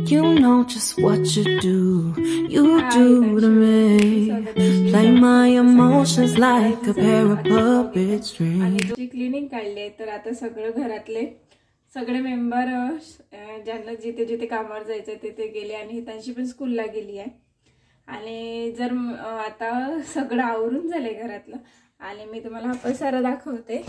You know just what you do to me. Play my emotions like a pair of puppet strings. Cleaning काढली आहे तर आता सगळं घरातले सगळे मेंबर ज्यांना जिथे जिथे कामावर जायचं तिथे गेले आणि त्यांची पण स्कूलला गेली आहे. आणि जर आता सगळं आवरून झालंय घरातलं आणि मी तुम्हाला हा पसारा दाखवते.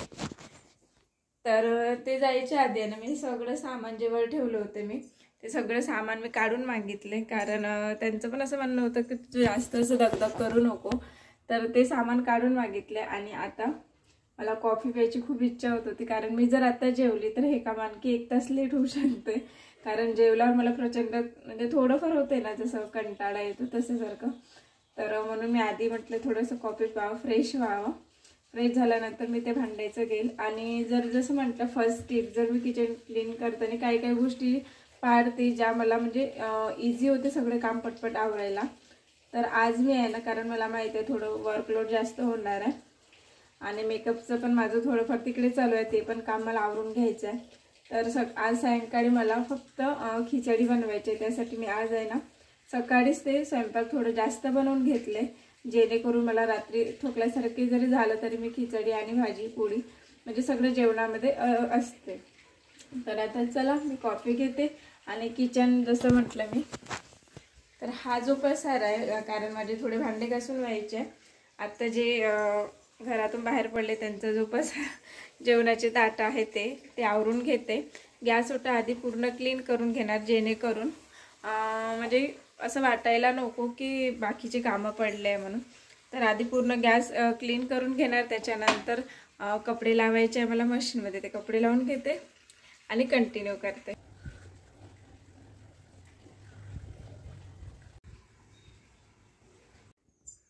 तर ते जायच्या आधी ना मी सगळं सामान जेव्हा ठेवलं होतं मी ते सगळं सामान मी काढून मागितले, कारण त्यांचं पण असं म्हणणं होतं की तू जास्त असं दगदग करू नको. तर ते सामान काढून मागितले आणि आता मला कॉफी प्यायची खूप इच्छा होत होती, कारण मी जर आता जेवली तर हे काम आणखी 1 तास लेट होऊ शकते. कारण जेवल्यावर मला प्रचंड म्हणजे थोडंफार होते ना जसं कंटाळा येतो तसंसारखं. तर म्हणून मी आधी म्हटलं थोडंसं कॉफी प्यावं, फ्रेश व्हावं. फ्रेश झाल्यानंतर मी ते भांडायचं घेईल. आणि जर जसं म्हटलं फर्स्ट टिप, जर मी किचन क्लीन करताना काही काही गोष्टी पाळते ज्या मला म्हणजे इझी होते सगळे काम पटपट आवरायला, तर आज मी आहे ना, कारण मला माहिती आहे थोडं वर्कलोड जास्त होणार आहे आणि मेकअपचं पण माझं थोडंफार तिकडे चालू आहे, ते पण काम मला आवरून घ्यायचं आहे. तर आज सायंकाळी मला फक्त खिचडी बनवायची आहे. त्यासाठी मी आज आहे ना सकाळीच ते स्वयंपाक थोडं जास्त बनवून घेतले, जेणेकरून मला रात्री ठोकल्यासारखे जरी झालं तरी मी खिचडी आणि भाजी पोळी म्हणजे सगळं जेवणामध्ये असते. तर आता चला मी कॉफी घेते आणि किचन जसं म्हटलं मी, तर हा जो पसारा आहे कारण माझे थोडे भांडे घासून व्हायचे आहे. आत्ता जे घरातून बाहेर पडले त्यांचा जो पसारा जेवणाचे ताट आहे ते आवरून घेते. गॅस ओटा आधी पूर्ण क्लीन करून घेणार, जेणेकरून म्हणजे असं वाटायला नको की बाकीचे कामं पडले म्हणून. तर आधी पूर्ण गॅस क्लीन करून घेणार. त्याच्यानंतर कपडे लावायचे आहे मला मशीनमध्ये, ते कपडे लावून घेते आणि कंटिन्यू करते.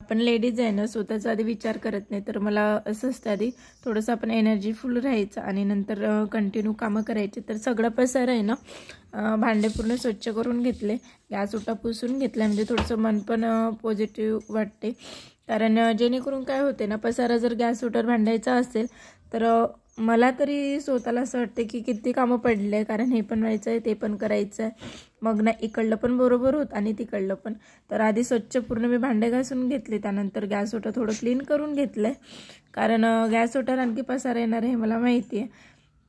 आपण लेडीज आहे ना स्वतःचा आधी विचार करत नाही, तर मला असं असतं आधी थोडंसं आपण एनर्जीफुल राहायचं आणि नंतर कंटिन्यू कामं करायचे. तर सगळं पसारा आहे ना भांडे पूर्ण स्वच्छ करून घेतले, गॅस ओटा पुसून घेतला, म्हणजे थोडंसं मन पण पॉझिटिव्ह वाटते. कारण जेणेकरून काय होते ना, पसारा जर गॅस ओटावर भांडायचा असेल तर मला तरी स्वतःला असं वाटते की किती कामं पडले आहे, कारण हे पण व्हायचं आहे ते पण करायचं आहे, मग ना इकडलं पण बरोबर होत आणि तिकडलं पण. तर आधी स्वच्छ पूर्ण मी भांडे घासून घेतले, त्यानंतर गॅस ओटा थोडं क्लीन करून घेतलं आहे, कारण गॅस ओटावर आणखी पसारा येणार आहे हे मला माहिती आहे.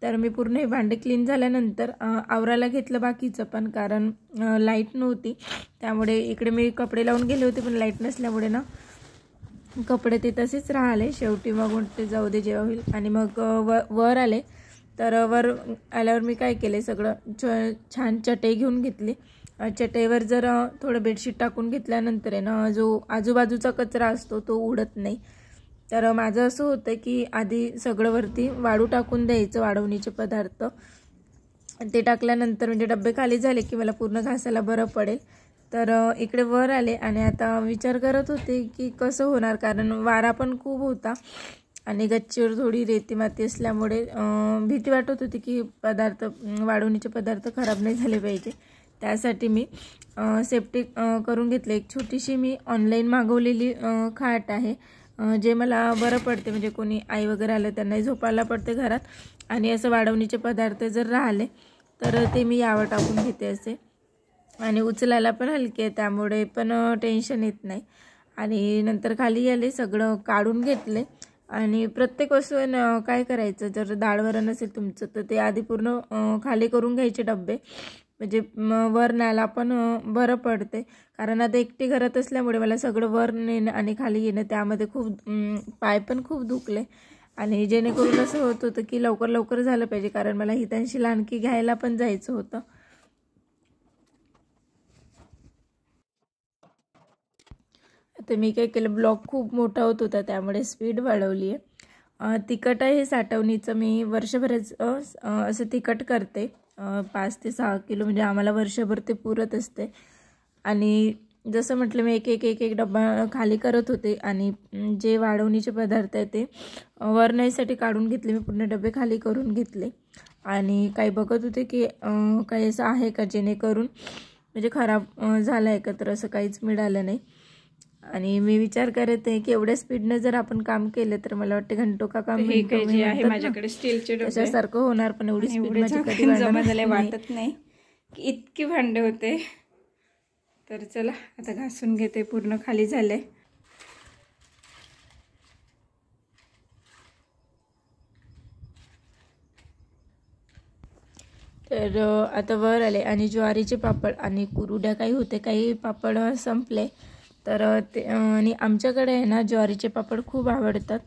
तर मी पूर्ण हे भांडे क्लीन झाल्यानंतर आवरायला घेतलं बाकीचं पण, कारण लाईट नव्हती त्यामुळे इकडे मी कपडे लावून गेले होते, पण लाईट नसल्यामुळे ना कपडे ते तसेच राहिले. शेवटी मग ते जाऊ दे जेव्हा होईल. आणि मग वर आले, तर वर आल्यावर मी काय केले सगळं छान चटई घेऊन घेतली. चटईवर जर थोडं बेडशीट टाकून घेतल्यानंतर आहे ना जो आजूबाजूचा कचरा असतो तो उडत नाही. तर माझं असं होतं की आधी सगळं वरती वाळू टाकून द्यायचं, वाळवणीचे पदार्थ ते टाकल्यानंतर म्हणजे डब्बे खाली झाले की मला पूर्ण घासायला बरं पडेल. तर इकडे वर आले आणि आता विचार करत होते की कसं होणार, कारण वारा पण खूप होता आणि गच्चीवर थोडी रेती माती असल्यामुळे भीती वाटत होती की वाळवणीचे पदार्थ खराब नाही झाले पाहिजे. त्यासाठी मी सेफ्टी करून घेतले. एक छोटीशी मी ऑनलाईन मागवलेली खाट आहे, जे मला बरं पडते, म्हणजे कोणी आई वगैरे आलं त्यांनाही झोपायला पडते घरात. आणि असं वाळवणीचे पदार्थ जर राहिले तर ते मी यावर टाकून घेते असे, आणि उचलायला पण हलके, त्यामुळे पण टेन्शन येत नाही. आणि नंतर खाली आले, सगळं काढून घेतले. आणि प्रत्येक वस्तू काय करायचं, जर डाळवरण असेल तुमचं तर ते आधी पूर्ण खाली करून घ्यायचे डब्बे, म्हणजे वर न्यायला पण बरं पडते. कारण आता एकटी घरात असल्यामुळे मला सगळं वर नेणं आणि खाली येणं त्यामध्ये खूप पाय पण खूप दुखले. आणि जेणेकरून असं होत होतं की लवकर लवकर झालं पाहिजे, कारण मला हितांशीला आणखी घ्यायला पण जायचं होतं. तर मी काय केलं, ब्लॉग खूप मोठा होत होता त्यामुळे स्पीड वाढवली आहे. तिखट आहे हे साठवणीचं मी वर्षभरच असं तिखट करते, 5 ते 6 किलो, म्हणजे आम्हाला वर्षभर ते पुरत असते. आणि जसं म्हटलं मी एक एक डब्बा खाली करत होते आणि जे वाळवणीचे पदार्थ आहे ते वर न्यायसाठी काढून घेतले. मी पूर्ण डबे खाली करून घेतले आणि काही बघत होते की काही असं आहे का जेणेकरून म्हणजे खराब झालं आहे का, तर असं काहीच मिळालं नाही. आणि मी विचार करत आहे की एवढ्या स्पीडने जर आपण काम केलं तर मला वाटते घंटो का काम आहे. माझ्याकडे स्टीलचे डबे तशासारखं होणार, पण एवढी स्पीड माझी कधी वाटत नाही. की इतकी भांडे होते. तर चला आता घासून घेते, पूर्ण खाली झाले. तर आता वर आले आणि ज्वारीचे पापड आणि कुरुड्या काही होते, काही पापड संपले. तर ते आणि आमच्याकडे आहे ना ज्वारीचे पापड खूप आवडतात.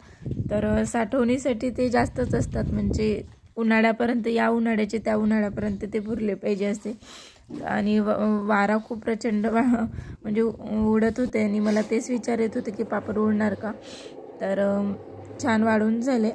तर साठवणीसाठी ते जास्तच असतात, म्हणजे उन्हाळ्यापर्यंत, या उन्हाळ्याचे त्या उन्हाळ्यापर्यंत ते पुरले पाहिजे असे. आणि वारा खूप प्रचंड म्हणजे उडत होते आणि मला तेच विचार येत होते की पापड उडणार का. तर छान वाढून झाले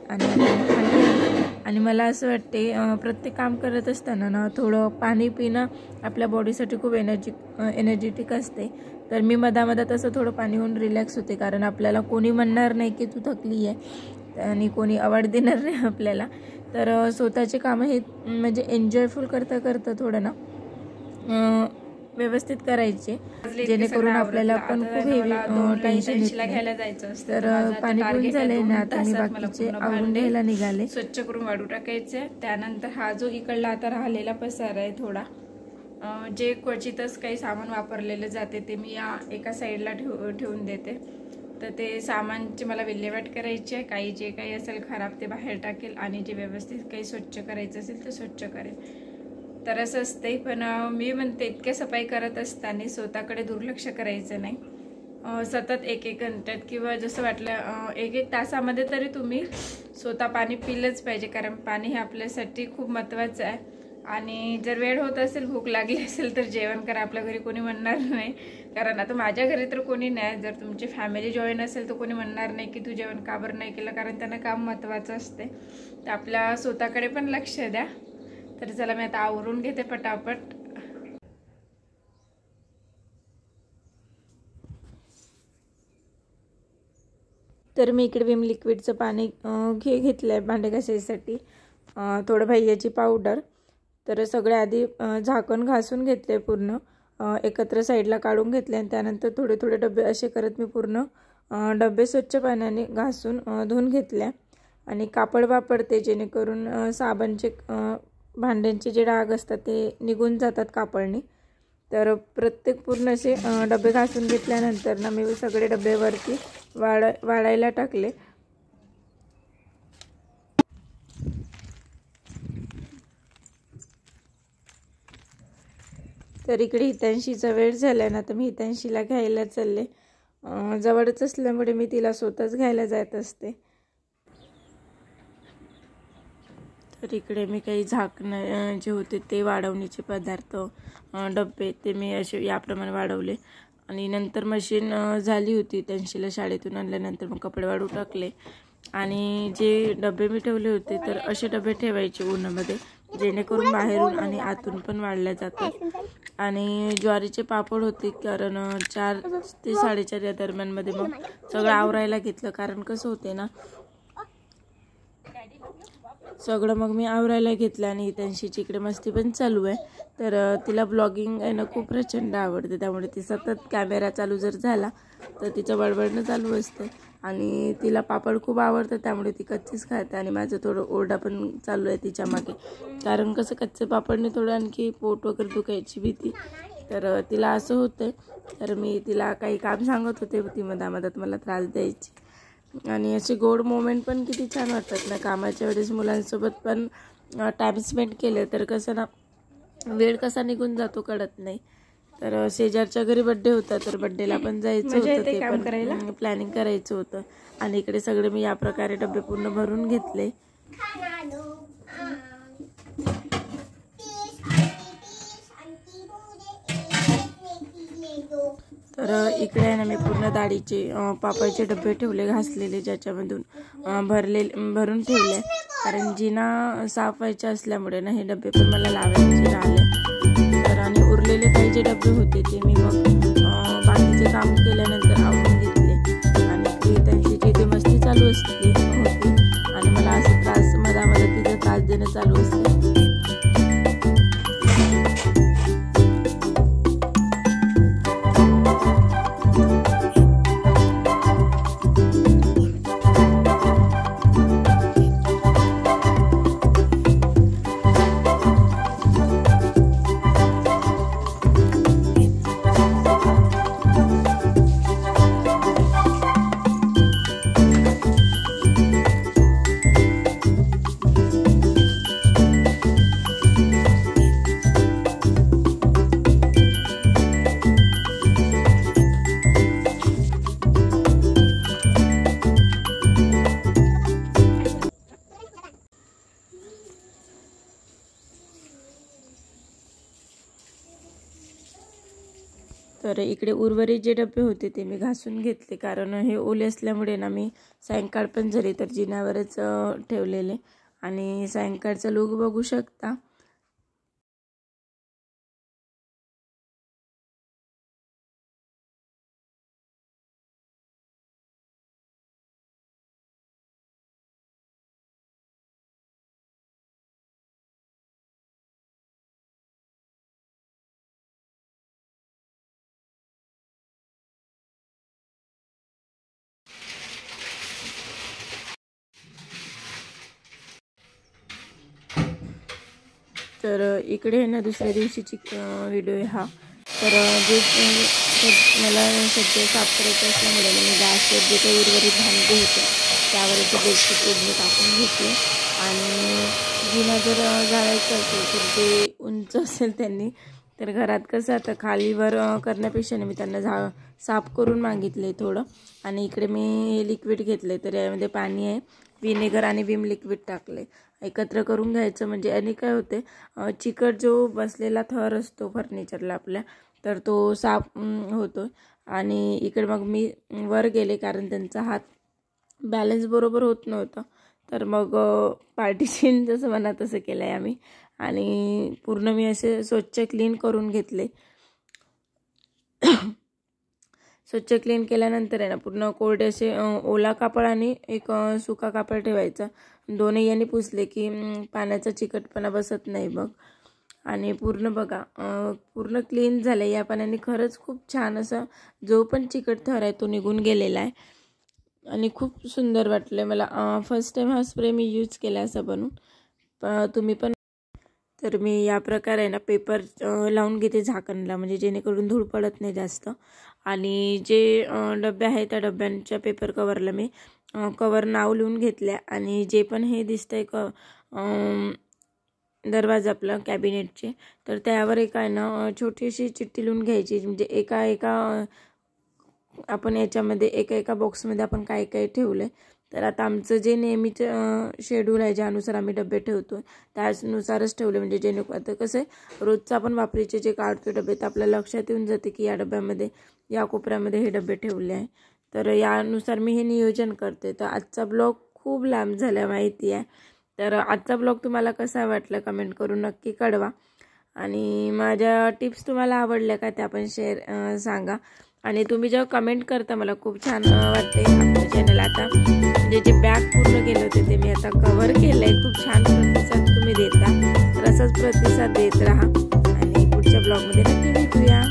आणि मला असं वाटते प्रत्येक काम करत असताना ना थोडं पाणी पिणं आपल्या बॉडीसाठी खूप एनर्जेटिक असते. तर मी मधामधात असं थोडं पाणी होऊन रिलॅक्स होते, कारण आपल्याला कोणी म्हणणार नाही की तू थकली आहे आणि कोणी अवॉर्ड देणार नाही आपल्याला. तर स्वतःचे कामं हे म्हणजे एन्जॉयफुल करता करता थोडं ना व्यवस्थित करायचे, जेणेकरून आपल्याला पण खूप हेवी टेन्शन घ्यायला जायचं असतं. तर पाणी पिऊन झालंय ना, आता मी बाकीचे आवरून घ्यायला निघाले. स्वच्छ करून वाढू टाकायचे. त्यानंतर हा जो इकडला आता राहिलेला पसारा आहे थोडा, जे क्वचितच काही सामान वापरलेलं जाते ते मी या एका साईडला ठेवून देते. तर ते सामानची मला विल्हेवाट करायची आहे. काही जे काही असेल खराब ते बाहेर टाकेल आणि जे व्यवस्थित काही स्वच्छ करायचं असेल ते स्वच्छ करेल. तर असं असते. पण मी म्हणते इतक्या सफाई करत असताना स्वतःकडे दुर्लक्ष करायचं नाही. सतत एक घंट्यात किंवा जसं वाटलं एक तासामध्ये तरी तुम्ही स्वतः पाणी पिलंच पाहिजे, कारण पाणी हे आपल्यासाठी खूप महत्त्वाचं आहे. आणि जर वेळ होत असेल, भूक लागली असेल तर जेवण करा. आपल्या घरी कोणी म्हणणार नाही, कारण आता माझ्या घरी तर कोणी नाही. जर तुमची फॅमिली जॉईन असेल तर कोणी म्हणणार नाही की तू जेवण का बरं नाही केलं, कारण त्यांना काम महत्त्वाचं असते. तर आपल्या स्वतःकडे पण लक्ष द्या. तर चला मी आता आवरून घेते पटापट. तर मी इकडे विम लिक्विडचं पाणी घेतलं आहे भांडे घासायसाठी, थोडं भैयाची पावडर. तर सगळे आधी झाकण घासून घेतले, पूर्ण एकत्र साईडला काढून घेतले आणि त्यानंतर थोडे थोडे डबे असे करत मी पूर्ण डबे स्वच्छ पाण्याने घासून धुवून घेतल्या. आणि कापड वापरते, जेणेकरून साबणचे भांड्यांचे जे डाग असतात ते निघून जातात कापडने. तर प्रत्येक पूर्ण असे डबे घासून घेतल्यानंतर ना मी सगळे डबेवरती वाळायला टाकले. तर इकडे हितांशीचा वेळ झाला ना, तर मी हितांशीला घ्यायला चालले. जवळच असल्यामुळे मी तिला स्वतःच घ्यायला जात असते. तर इकडे मी काही झाकणं जे होते ते वाढवणीचे पदार्थ डबे ते मी असे याप्रमाणे वाढवले. आणि नंतर मशीन झाली होती, त्यांशीला शाळेतून आणल्यानंतर मग कपडे वाळू टाकले. आणि जे डबे मी ठेवले होते तर असे डबे ठेवायचे उन्हामध्ये, जेणेकरून बाहेरून आणि आतून पण वाढल्या जातात. आणि ज्वारीचे पापड होते, कारण 4 ते 4:30 या दरम्यानमध्ये मग सगळं आवरायला घेतलं. कारण कसं होते ना, सगळं मग मी आवरायला घेतलं. आणि त्यांची इकडे मस्ती पण चालू आहे. तर तिला ब्लॉगिंग आहे ना खूप प्रचंड आवडते, त्यामुळे ती सतत कॅमेरा चालू जर झाला तर तिचं बडबडणं चालू असते. आणि तिला पापड खूप आवडतं, त्यामुळे ती कच्चेच खाते. आणि माझं थोडं ओरडा पण चालू आहे तिच्या मागे, कारण कसं कच्चे पापडने थोडं आणखी पोट वगैरे दुखायची भीती. तर तिला असं होतं. तर मी तिला काही काम सांगत होते, ती मधामधात मला त्रास द्यायची. आणि असे गोड मोमेंट पण किती छान वाटतात ना, कामाच्या वेळेस मुलांसोबत पण टाईम स्पेंड केले तर कसं ना वेळ कसा निघून जातो कळत नाही. तर शेजारच्या घरी बड्डे होता, तर बड्डेला पण जायचं होतं, ते पण प्लॅनिंग करायचं होतं. आणि इकडे सगळे मी या प्रकारे डबे पूर्ण भरून घेतले. तर इकडे आहे ना मी पूर्ण डाळीचे पापडचे डबे ठेवले घासलेले, ज्याच्यामधून भरून ठेवले. कारण जिना साफ व्हायचे असल्यामुळे ना हे डबे पण मला लावायचे राहिले. तर आणि उरलेले काही जे डबे होते ते मी मग बाकीचे काम केल्यानंतर आवरून घेतले. आणि त्यांची जिथे मस्ती चालू होती आणि मला असं त्रास मधामध्ये तिचा त्रास देणं चालू असते. तर इकडे उर्वरित जे डबे होते ते मी घासून घेतले, कारण हे ओले असल्यामुळे ना मी सायंकाळ पण झाली तर जिन्यावरच ठेवलेले. आणि सायंकाळचा लूक बघू शकता. तर इकडे आहे ना दुसऱ्या दिवशीची व्हिडिओ आहे हा. तर जे मला सध्या साफ करायचं असल्यामुळे मी गॅसवर जे काही उर्वरित भांडे होते त्यावर ते बेडशीट ओढणी टाकून घेतली. आणि जिना जर जाळायचं असेल तर जे उंच असेल त्यांनी, तर घरात कसं आता खालीवर करण्यापेक्षा मी त्यांना साफ करून मागितले थोडं. आणि इकडे मी हे लिक्विड घेतले, तर यामध्ये पाणी आहे, विनेगर आणि विम लिक्विड टाकले, एकत्र करून घ्यायचं. म्हणजे आणि काय होते, चिकट जो बसलेला थर असतो फर्निचरला आपल्या, तर तो साफ होतो. आणि इकडे मग मी वर गेले, कारण त्यांचा हात बॅलन्स बरोबर होत नव्हता. तर मग पार्टिशन जसं म्हणा तसं केलं आहे आम्ही. आणि पूर्ण मी असे स्वच्छ क्लीन करून घेतले. स्वच्छ क्लीन केल्यानंतर आहे ना पूर्ण कोरडे असे ओला कापड आणि एक सुका कापड ठेवायचा. दोन्ही यांनी पुसले की पाण्याचा चिकटपणा बसत नाही मग. आणि पूर्ण बघा पूर्ण क्लीन झालं या पाण्याने. खरंच खूप छान असा जो पण चिकट थर आहे तो निघून गेलेला आहे. आणि खूप सुंदर वाटलं मला. फर्स्ट टाईम हा स्प्रे मी यूज केला असा बनवून, तुम्ही पण. तर मी या प्रकारे ना पेपर लावून घेते झाकणला, म्हणजे जेणेकरून धूळ पडत नाही जास्त. आणि जे डबे आहेत त्या डब्यांच्या पेपर कवरला मी कवर नाव लिहून घेतल्या. आणि जे पण हे दिसतंय दरवाजा आपला कॅबिनेटचे, तर त्यावर एक आहे ना छोटीशी चिठ्ठी लिहून घ्यायची. म्हणजे एका आपण याच्यामध्ये एका बॉक्समध्ये आपण काय काय ठेवलं आहे. तर आता आमचं जे नेहमीचं शेड्यूल आहे, ज्यानुसार आम्ही डबे ठेवतो त्यानुसारच ठेवले. म्हणजे जेणेकरून आता कसं आहे, रोजचं आपण वापरीचे जे काढतो डबे, तर आपल्या लक्षात येऊन जाते की या डब्यामध्ये या कोपऱ्यामध्ये हे डबे ठेवले आहे. तर यानुसार मी हे नियोजन करते. तर आजचा ब्लॉग खूप लांब झाला माहिती आहे. तर आजचा ब्लॉग तुम्हाला कसा वाटला कमेंट करून नक्की कळवा. आणि माझ्या टिप्स तुम्हाला आवडल्या का त्या पण सांगा. आणि तुम्ही जेव्हा कमेंट करता मला खूप छान वाटते. आपल्या चॅनल आता म्हणजे जे बॅग पूर्ण केलं होते ते मी आता कव्हर केलं आहे. खूप छान प्रतिसाद तुम्ही देता, तर असाच प्रतिसाद देत राहा. आणि पुढच्या ब्लॉगमध्ये नक्की भेटूया.